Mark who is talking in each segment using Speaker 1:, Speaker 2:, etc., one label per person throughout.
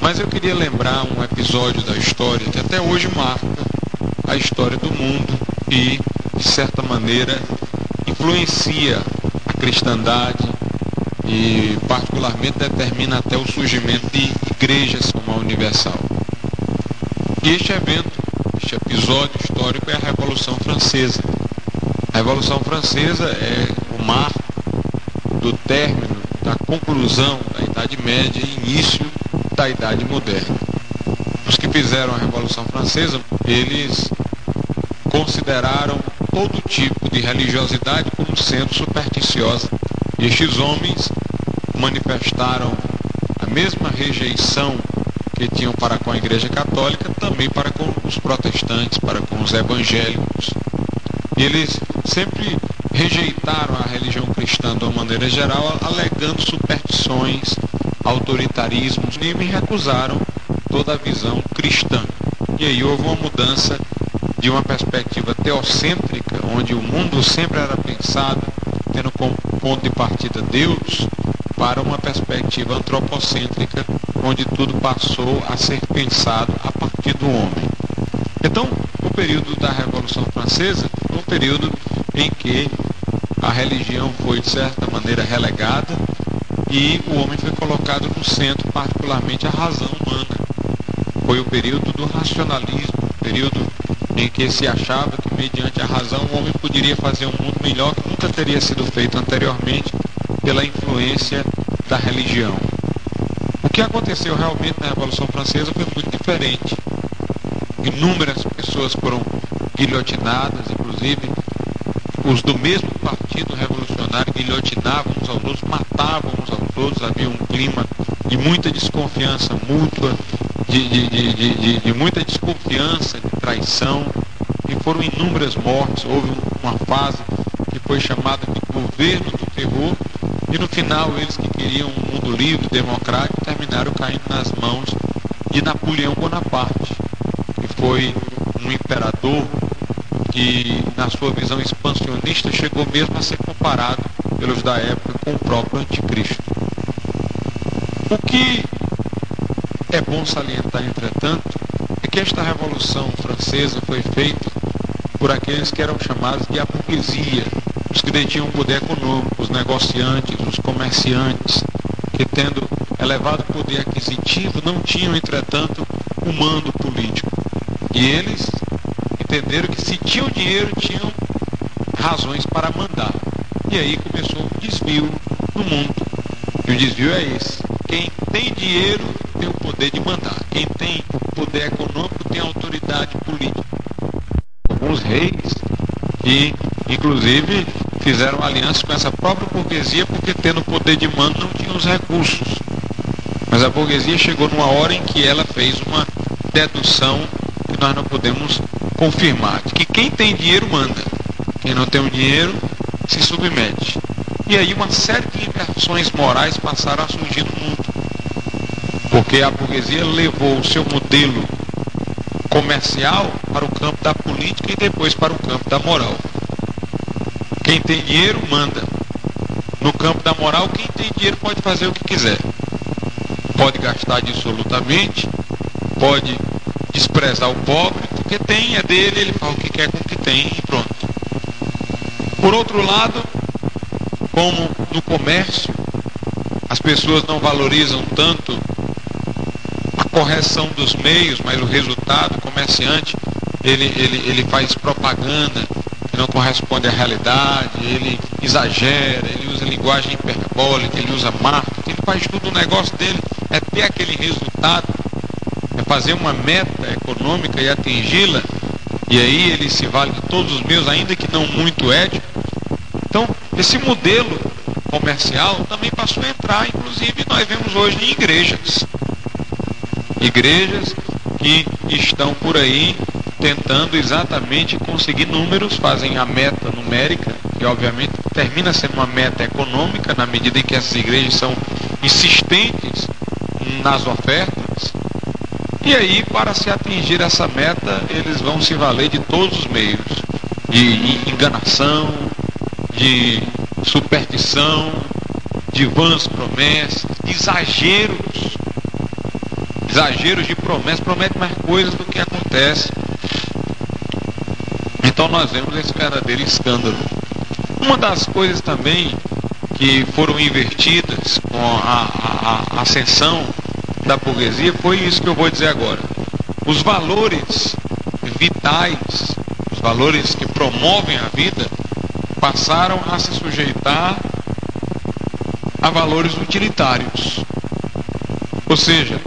Speaker 1: Mas eu queria lembrar um episódio da história que até hoje marca a história do mundo e, de certa maneira, influencia a cristandade e, particularmente, determina até o surgimento de igrejas como a Universal. E este evento, este episódio histórico é a Revolução Francesa. A Revolução Francesa é o marco do término, da conclusão da Idade Média e início da Idade Moderna. Os que fizeram a Revolução Francesa, eles consideraram todo tipo de religiosidade como sendo supersticiosa. E estes homens manifestaram a mesma rejeição que tinham para com a Igreja Católica, também para com os protestantes, para com os evangélicos. E eles sempre rejeitaram a religião cristã de uma maneira geral, alegando superstições, autoritarismos, e me recusaram toda a visão cristã. E aí houve uma mudança de uma perspectiva teocêntrica, onde o mundo sempre era pensado tendo como ponto de partida Deus, para uma perspectiva antropocêntrica, onde tudo passou a ser pensado a partir do homem. Então, o período da Revolução Francesa foi um período em que a religião foi, de certa maneira, relegada e o homem foi colocado no centro, particularmente a razão humana. Foi o período do racionalismo, o período em que se achava que, mediante a razão, o homem poderia fazer um mundo melhor que nunca teria sido feito anteriormente pela influência da religião. O que aconteceu realmente na Revolução Francesa foi muito diferente. Inúmeras pessoas foram guilhotinadas, inclusive os do mesmo partido revolucionário guilhotinavam uns aos outros, matavam uns aos outros, havia um clima de muita desconfiança mútua, de muita desconfiança, de traição, e foram inúmeras mortes. Houve uma fase que foi chamada de governo do terror, e no final eles que queriam um mundo livre, democrático, terminaram caindo nas mãos de Napoleão Bonaparte, que foi um imperador que, na sua visão expansionista, chegou mesmo a ser comparado pelos da época com o próprio anticristo. O que é bom salientar, entretanto, é que esta Revolução Francesa foi feita por aqueles que eram chamados de a burguesia, os que detinham poder econômico, os negociantes, os comerciantes, que, tendo elevado poder aquisitivo, não tinham, entretanto, um mando político. E eles entenderam que, se tinham dinheiro, tinham razões para mandar. E aí começou um desvio no mundo. E o desvio é esse: quem tem dinheiro tem o poder de mandar. Quem tem poder econômico tem autoridade política. Alguns reis que, inclusive, fizeram aliança com essa própria burguesia, porque, tendo poder de mando, não tinham os recursos. Mas a burguesia chegou numa hora em que ela fez uma dedução que nós não podemos confirmar, de que quem tem dinheiro manda, quem não tem o dinheiro se submete. E aí uma série de inversões morais passaram a surgir no mundo, porque a burguesia levou o seu modelo comercial para o campo da política e depois para o campo da moral. Quem tem dinheiro manda. No campo da moral, quem tem dinheiro pode fazer o que quiser. Pode gastar dissolutamente, pode desprezar o pobre, porque tem, é dele, ele faz o que quer com o que tem e pronto. Por outro lado, como no comércio, as pessoas não valorizam tanto a correção dos meios, mas o resultado. O comerciante, ele faz propaganda que não corresponde à realidade, ele exagera, ele usa linguagem hiperbólica, ele usa marketing, ele faz tudo. O negócio dele é ter aquele resultado, é fazer uma meta econômica e atingi-la, e aí ele se vale de todos os meios, ainda que não muito ético. Então, esse modelo comercial também passou a entrar, inclusive nós vemos hoje em igrejas que estão por aí tentando exatamente conseguir números, fazem a meta numérica, que obviamente termina sendo uma meta econômica, na medida em que essas igrejas são insistentes nas ofertas. E aí, para se atingir essa meta, eles vão se valer de todos os meios, de enganação, de superstição, de vãs promessas, de exageros exageros de promessa, promete mais coisas do que acontece. Então nós vemos esse verdadeiro escândalo. Uma das coisas também que foram invertidas com a ascensão da burguesia foi isso que eu vou dizer agora. Os valores vitais, os valores que promovem a vida, passaram a se sujeitar a valores utilitários. Ou seja,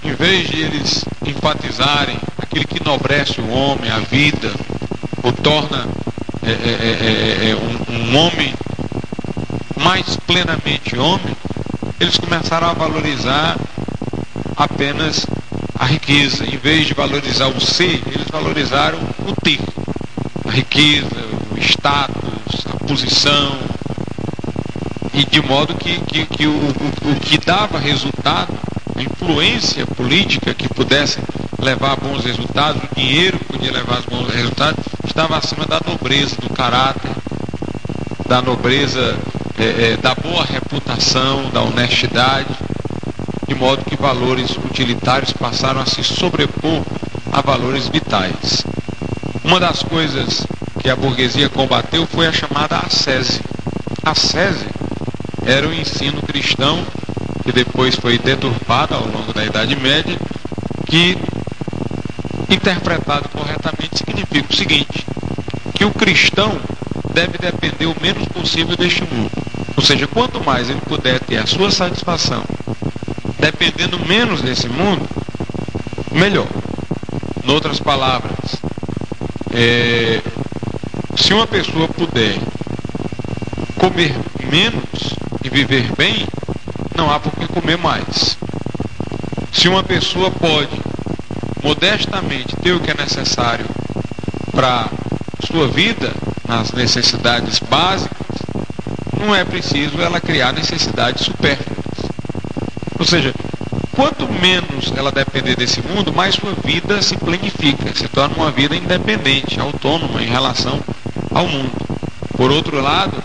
Speaker 1: em vez de eles enfatizarem aquilo que enobrece o homem, a vida, o torna um homem mais plenamente homem, eles começaram a valorizar apenas a riqueza. Em vez de valorizar o ser, eles valorizaram o ter. A riqueza, o status, a posição. E de modo que o que dava resultado, a influência política que pudesse levar a bons resultados, o dinheiro que podia levar a bons resultados, estava acima da nobreza do caráter, da nobreza, da boa reputação, da honestidade, de modo que valores utilitários passaram a se sobrepor a valores vitais. Uma das coisas que a burguesia combateu foi a chamada ascese. A ascese era o ensino cristão, que depois foi deturpado ao longo da Idade Média, que, interpretado corretamente, significa o seguinte: que o cristão deve depender o menos possível deste mundo. Ou seja, quanto mais ele puder ter a sua satisfação dependendo menos desse mundo, melhor. Em outras palavras, se uma pessoa puder comer menos e viver bem, não há por que comer mais. Se uma pessoa pode modestamente ter o que é necessário para sua vida, nas necessidades básicas, não é preciso ela criar necessidades supérfluas. Ou seja, quanto menos ela depender desse mundo, mais sua vida se planifica, se torna uma vida independente, autônoma em relação ao mundo. Por outro lado,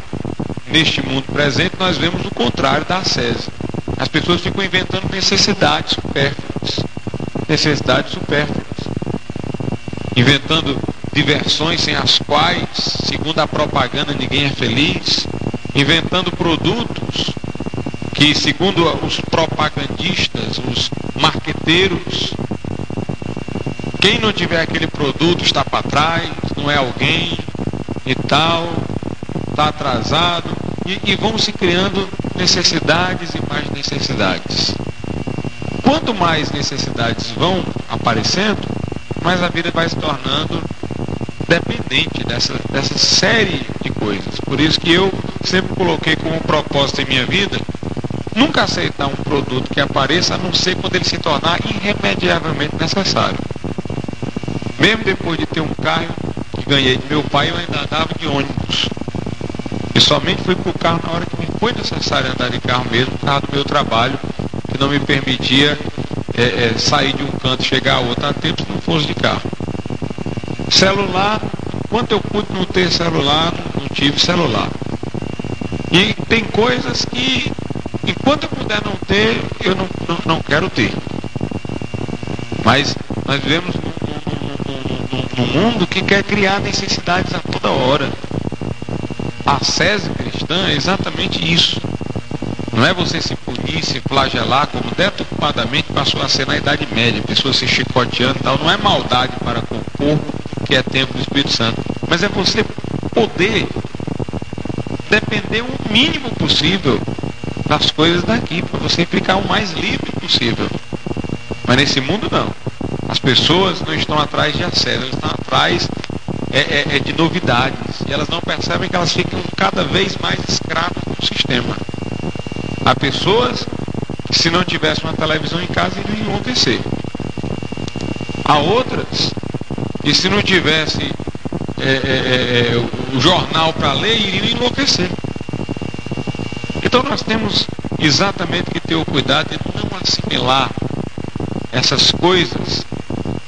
Speaker 1: neste mundo presente, nós vemos o contrário da ascese. As pessoas ficam inventando necessidades supérfluas. Necessidades supérfluas. Inventando diversões sem as quais, segundo a propaganda, ninguém é feliz. Inventando produtos que, segundo os propagandistas, os marqueteiros, quem não tiver aquele produto está para trás, não é alguém e tal, está atrasado, e vão se criando necessidades e mais necessidades. Quanto mais necessidades vão aparecendo, mais a vida vai se tornando dependente dessa série de coisas. Por isso que eu sempre coloquei como propósito em minha vida nunca aceitar um produto que apareça, a não ser quando ele se tornar irremediavelmente necessário. Mesmo depois de ter um carro que ganhei de meu pai, eu ainda andava de ônibus. E somente fui para o carro na hora que me foi necessário andar de carro mesmo, por causa do meu trabalho, que não me permitia sair de um canto e chegar a outro a tempo se não fosse de carro. Celular, enquanto eu pude não ter celular, não tive celular. E tem coisas que, enquanto eu puder não ter, eu não quero ter. Mas nós vivemos num mundo que quer criar necessidades a toda hora. A ascese cristã é exatamente isso. Não é você se punir, se flagelar, como deturpadamente passou a ser na Idade Média, pessoas se chicoteando e tal. Não é maldade para com o corpo, que é templo do Espírito Santo, mas é você poder depender o mínimo possível das coisas daqui, para você ficar o mais livre possível. Mas nesse mundo não. As pessoas não estão atrás de ascese, elas estão atrás de novidades, e elas não percebem que elas ficam cada vez mais escravas do sistema. Há pessoas que, se não tivessem uma televisão em casa, iriam enlouquecer. Há outras que, se não tivesse o jornal para ler, iriam enlouquecer. Então nós temos exatamente que ter o cuidado de não assimilar essas coisas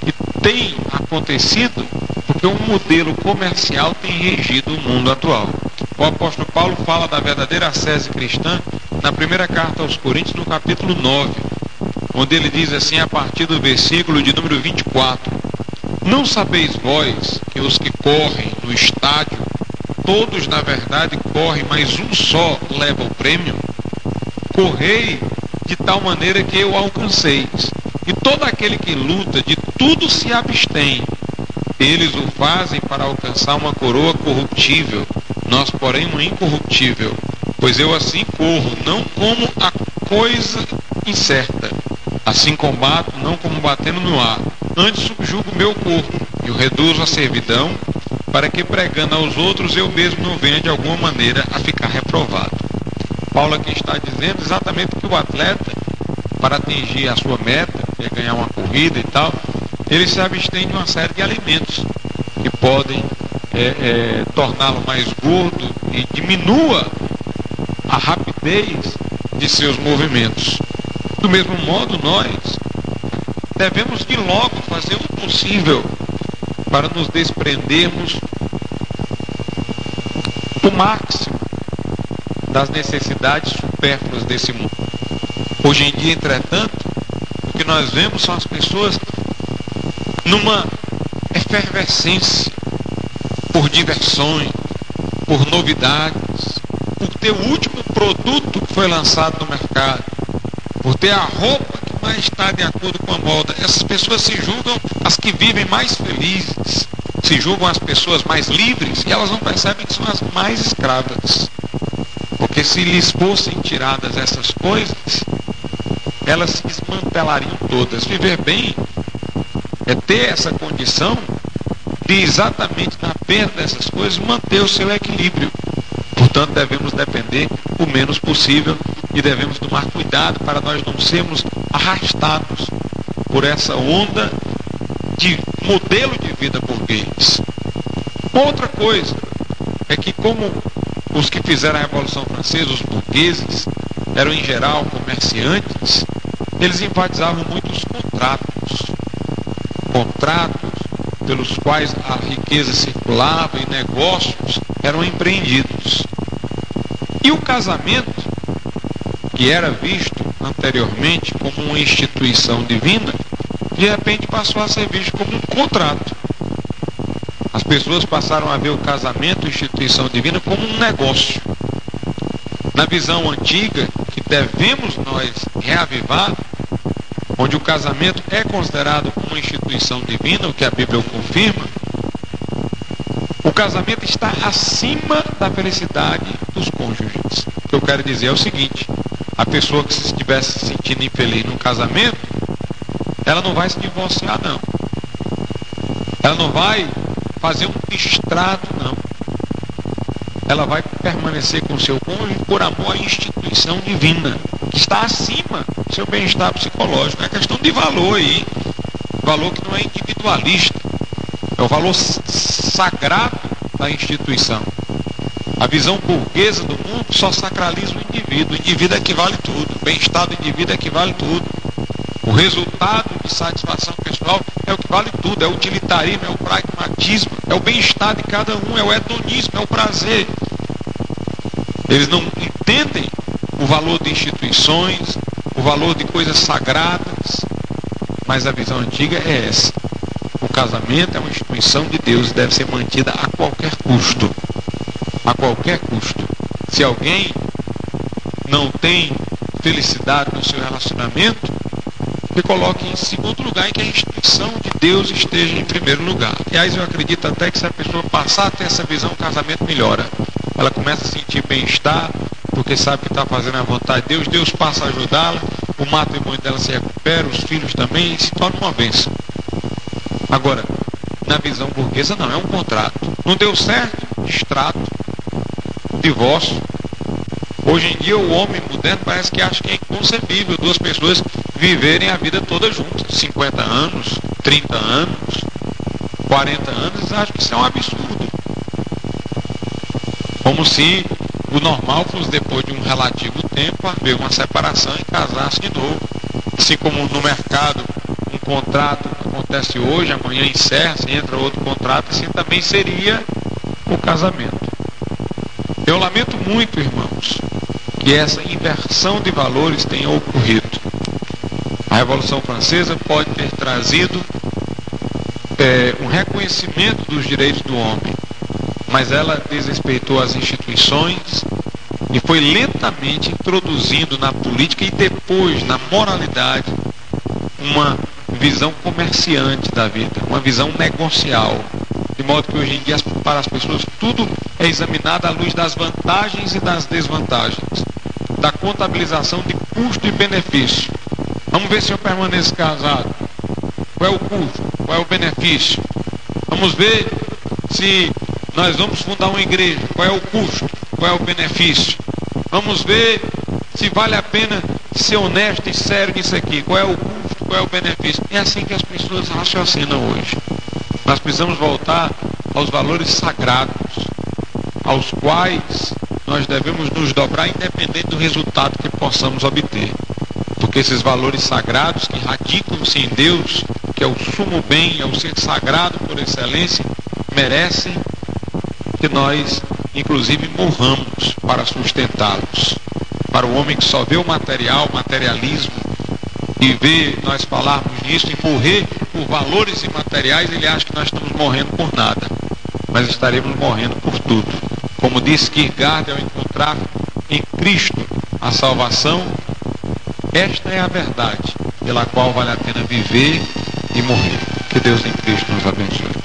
Speaker 1: que têm acontecido, porque um modelo comercial tem regido o mundo atual. O apóstolo Paulo fala da verdadeira ascese cristã na primeira carta aos Coríntios, no capítulo 9, onde ele diz assim, a partir do versículo de número 24: não sabeis vós que os que correm no estádio, todos na verdade correm, mas um só leva o prêmio? Correi de tal maneira que o alcanceis. E todo aquele que luta de tudo se abstém. Eles o fazem para alcançar uma coroa corruptível, nós, porém, uma incorruptível. Pois eu assim corro, não como a coisa incerta. Assim combato, não como batendo no ar. Antes subjugo o meu corpo e o reduzo à servidão, para que, pregando aos outros, eu mesmo não venha de alguma maneira a ficar reprovado. Paulo aqui está dizendo exatamente que o atleta, para atingir a sua meta, que é ganhar uma corrida e tal, ele se abstém de uma série de alimentos que podem torná-lo mais gordo e diminua a rapidez de seus movimentos. Do mesmo modo, nós devemos de logo fazer o possível para nos desprendermos o máximo das necessidades supérfluas desse mundo. Hoje em dia, entretanto, o que nós vemos são as pessoas numa efervescência por diversões, por novidades, por ter o último produto que foi lançado no mercado, por ter a roupa que mais está de acordo com a moda. Essas pessoas se julgam as que vivem mais felizes, se julgam as pessoas mais livres, e elas não percebem que são as mais escravas. Porque se lhes fossem tiradas essas coisas, elas se desmantelariam todas. Viver bem é ter essa condição de, exatamente na perda dessas coisas, manter o seu equilíbrio. Portanto, devemos depender o menos possível e devemos tomar cuidado para nós não sermos arrastados por essa onda de modelo de vida burguês. Outra coisa é que, como os que fizeram a Revolução Francesa, os burgueses, eram em geral comerciantes, eles enfatizavam muito os contratos pelos quais a riqueza circulava e negócios eram empreendidos. E o casamento, que era visto anteriormente como uma instituição divina, de repente passou a ser visto como um contrato. As pessoas passaram a ver o casamento, instituição divina, como um negócio. Na visão antiga, que devemos nós reavivar, onde o casamento é considerado uma instituição divina, o que a Bíblia confirma, o casamento está acima da felicidade dos cônjuges. O que eu quero dizer é o seguinte: a pessoa que se estivesse se sentindo infeliz no casamento, ela não vai se divorciar, não. Ela não vai fazer um distrato, não. Ela vai permanecer com o seu cônjuge por amor à instituição divina, que está acima do seu bem-estar psicológico. É questão de valor aí, valor que não é individualista, é o valor sagrado da instituição. A visão burguesa do mundo só sacraliza o indivíduo. O indivíduo é que vale tudo, o bem-estar do indivíduo é que vale tudo. O resultado de satisfação pessoal é o que vale tudo, é o utilitarismo, é o pragmatismo, é o bem-estar de cada um, é o hedonismo, é o prazer. Eles não entendem o valor de instituições, o valor de coisas sagradas, mas a visão antiga é essa. O casamento é uma instituição de Deus e deve ser mantida a qualquer custo. A qualquer custo. Se alguém não tem felicidade no seu relacionamento, que coloque em segundo lugar, em que a instituição de Deus esteja em primeiro lugar. Aliás, eu acredito até que se a pessoa passar a ter essa visão, o casamento melhora. Ela começa a sentir bem-estar, porque sabe que está fazendo a vontade de Deus, Deus passa a ajudá-la, o matrimônio dela se recupera, os filhos também, e se torna uma bênção. Agora, na visão burguesa não, é um contrato. Não deu certo, distrato, divórcio. Hoje em dia o homem moderno parece que acha que é inconcebível duas pessoas viverem a vida toda juntas, 50 anos, 30 anos, 40 anos, eles acham que isso é um absurdo. Como se o normal fosse, depois de um relativo tempo, haver uma separação e casar-se de novo. Assim como no mercado um contrato acontece hoje, amanhã encerra-se, entra outro contrato, assim também seria o casamento. Eu lamento muito, irmãos, que essa inversão de valores tenha ocorrido. A Revolução Francesa pode ter trazido um reconhecimento dos direitos do homem, mas ela desrespeitou as instituições e foi lentamente introduzindo na política e depois na moralidade uma visão comerciante da vida, uma visão negocial, de modo que hoje em dia para as pessoas tudo é examinado à luz das vantagens e das desvantagens, da contabilização de custo e benefício. Vamos ver se eu permaneço casado, qual é o custo, qual é o benefício. Vamos ver se nós vamos fundar uma igreja, qual é o custo, qual é o benefício. Vamos ver se vale a pena ser honesto e sério nisso aqui, qual é o custo, qual é o benefício. É assim que as pessoas raciocinam hoje. Nós precisamos voltar aos valores sagrados, aos quais nós devemos nos dobrar independente do resultado que possamos obter. Porque esses valores sagrados que radicam-se em Deus, que é o sumo bem, é o ser sagrado por excelência, merecem que nós, inclusive, morramos para sustentá-los. Para o homem que só vê o material, o materialismo, e vê nós falarmos nisso e morrer por valores imateriais, ele acha que nós estamos morrendo por nada, mas estaremos morrendo por tudo. Como disse Kierkegaard, ao encontrar em Cristo a salvação, esta é a verdade pela qual vale a pena viver e morrer. Que Deus em Cristo nos abençoe.